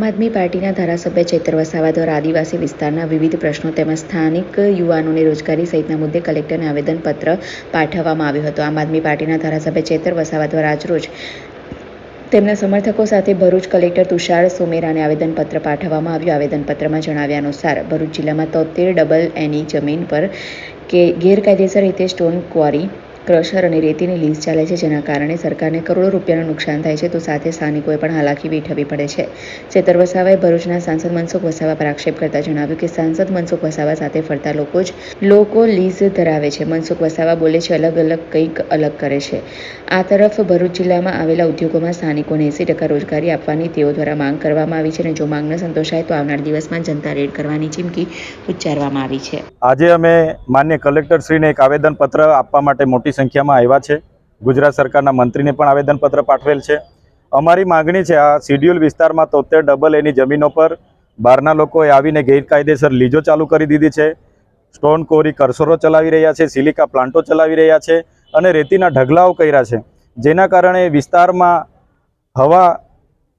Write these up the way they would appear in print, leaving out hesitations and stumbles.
આમ આદમી પાર્ટીના ધારાસભ્ય ચૈતર વસાવા દ્વારા આદિવાસી વિસ્તારના વિવિધ પ્રશ્નો તેમજ સ્થાનિક યુવાનોને રોજગારી સહિતના મુદ્દે કલેક્ટરને આવેદનપત્ર પાઠવવામાં આવ્યું હતું। આમ આદમી પાર્ટીના ધારાસભ્ય ચૈતર વસાવા દ્વારા આજરોજ તેમના સમર્થકો સાથે ભરૂચ કલેક્ટર તુષાર સોમેરાને આવેદનપત્ર પાઠવવામાં આવ્યું। આવેદનપત્રમાં જણાવ્યા અનુસાર ભરૂચ જિલ્લામાં 73 એની જમીન પર ગેરકાયદેસર રીતે સ્ટોન ક્વોરી, ક્રશર અને રેતીની લીઝ ચાલે છે, જેના કારણે સરકારને કરોડો રૂપિયાનું નુકસાન થાય છે, તો સાથે સ્થાનિકોએ પણ હાલાકી વેઠવી પડે છે। ચૈતર વસાવાએ ભરૂચના સાંસદ મનસુખ વસાવા પર આક્ષેપ કરતા જણાવ્યું કે સાંસદ મનસુખ વસાવા સાથે ફરતા લોકો લીઝ ધરાવે છે। મનસુખ વસાવા બોલે છે અલગ કંઈક અલગ કરે છે। આ તરફ ભરૂચ જિલ્લામાં આવેલા ઉદ્યોગોમાં સ્થાનિકોને 80% રોજગારી આપવાની તેઓ દ્વારા માંગ કરવામાં આવી છે અને જો માંગ ન સંતોષાય તો આવનાર દિવસમાં જનતા રેડ કરવાની ચીમકી ઉચ્ચારવામાં આવી છે। આજે અમે માન્ય કલેક્ટર શ્રીને એક આવેદનપત્ર આપવા માટે મોટી સંખ્યામાં આવ્યા છે। ગુજરાત સરકારના મંત્રીને પણ આવેદનપત્ર પાઠવેલ છે। અમારી માંગણી છે, આ શિડ્યુલ વિસ્તારમાં 73 એની જમીનો પર બહારના લોકોએ આવીને ગેરકાયદેસર લીજો ચાલુ કરી દીધી છે, સ્ટોન કોરી કરસરો ચલાવી રહ્યા છે, સિલિકા પ્લાન્ટો ચલાવી રહ્યા છે અને રેતીના ઢગલાઓ કર્યા છે, જેના કારણે વિસ્તારમાં હવા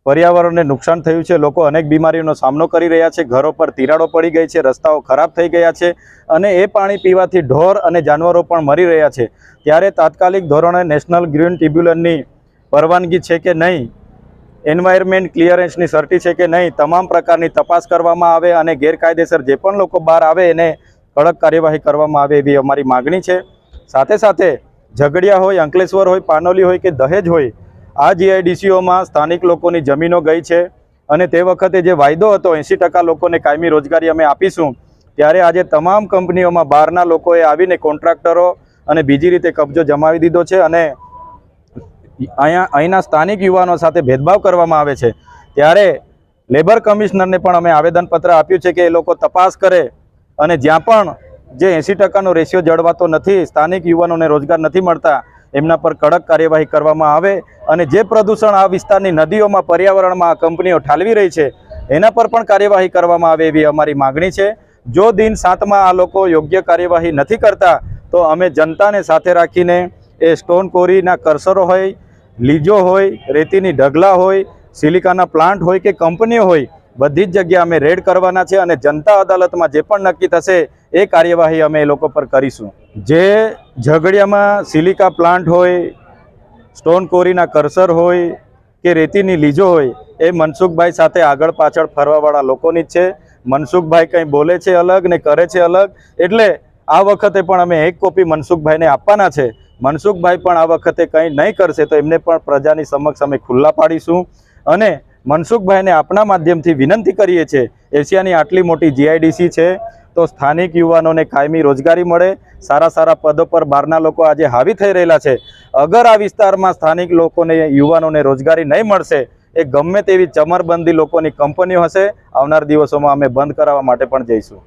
પર્યાવરણને નુકસાન થયું છે। લોકો અનેક બીમારીઓનો સામનો કરી રહ્યા છે, ઘરો પર તિરાડો પડી ગઈ છે, રસ્તાઓ ખરાબ થઈ ગયા છે અને એ પાણી પીવાથી ઢોર અને જાનવરો પણ મરી રહ્યા છે। ત્યારે તાત્કાલિક ધોરણે નેશનલ ગ્રીન ટ્રિબ્યુનલની પરવાનગી છે કે નહીં, એન્વાયરમેન્ટ ક્લિયરન્સની સર્ટી છે કે નહીં, તમામ પ્રકારની તપાસ કરવામાં આવે અને ગેરકાયદેસર જે પણ લોકો બહાર આવે એને કડક કાર્યવાહી કરવામાં આવે એવી અમારી માગણી છે। સાથે સાથે ઝઘડિયા હોય, અંકલેશ્વર હોય, પાનોલી હોય કે દહેજ હોય, આ જીઆઈડીસીઓમાં સ્થાનિક લોકોની જમીનો ગઈ છે અને તે વખતે જે વાયદો હતો 80% લોકોને કાયમી રોજગારી અમે આપીશું, ત્યારે આજે તમામ કંપનીઓમાં બહારના લોકોએ આવીને કોન્ટ્રાક્ટરો અને બીજી રીતે કબજો જમાવી દીધો છે અને અહીંના સ્થાનિક યુવાનો સાથે ભેદભાવ કરવામાં આવે છે। ત્યારે લેબર કમિશનરને પણ અમે આવેદનપત્ર આપ્યું છે કે એ લોકો તપાસ કરે અને જ્યાં પણ જે 80%નો રેશિયો જળવાતો નથી, સ્થાનિક યુવાનોને રોજગાર નથી મળતા, એમના પર કડક કાર્યવાહી કરવામાં આવે અને જે પ્રદૂષણ આ વિસ્તારની નદીઓમાં, પર્યાવરણમાં આ કંપનીઓ ઠાલવી રહી છે એના પર પણ કાર્યવાહી કરવામાં આવે એવી અમારી માગણી છે। જો દિન 7માં આ લોકો યોગ્ય કાર્યવાહી નથી કરતા તો અમે જનતાને સાથે રાખીને એ સ્ટોન કોરીના કરસરો હોય, લીજો હોય, રેતીની ઢગલા હોય, સિલિકાના પ્લાન્ટ હોય કે કંપનીઓ હોય, બધી જ જગ્યાએ અમે રેડ કરવાના છે અને જનતા અદાલતમાં જે પણ નક્કી થશે એ કાર્યવાહી અમે એ લોકો પર કરીશું। જે ઝઘડિયામાં સિલિકા પ્લાન્ટ હોય, સ્ટોન કોરીના કરસર હોય કે રેતીની લીજો હોય, એ મનસુખભાઈ સાથે આગળ પાછળ ફરવાવાળા લોકોની જ છે। મનસુખભાઈ કંઈ બોલે છે અલગ ને કરે છે અલગ, એટલે આ વખતે પણ અમે એક કોપી મનસુખભાઈને આપવાના છે। મનસુખભાઈ પણ આ વખતે કંઈ નહીં કરશે તો એમને પણ પ્રજાની સમક્ષ અમે ખુલ્લા પાડીશું અને મનસુખભાઈને આપણા માધ્યમથી વિનંતી કરીએ છીએ, એશિયાની આટલી મોટી જીઆઈડીસી છે તો સ્થાનિક યુવાનોને કાયમી રોજગારી મળે, સારા પદો પર બહારના લોકો આજે હાવી થઈ રહેલા છે। અગર આ વિસ્તારમાં સ્થાનિક લોકોને, યુવાનોને રોજગારી નહીં મળશે, એ ગમે તેવી ચમરબંધી લોકોની કંપનીઓ હશે, આવનાર દિવસોમાં અમે બંધ કરાવવા માટે પણ જઈશું।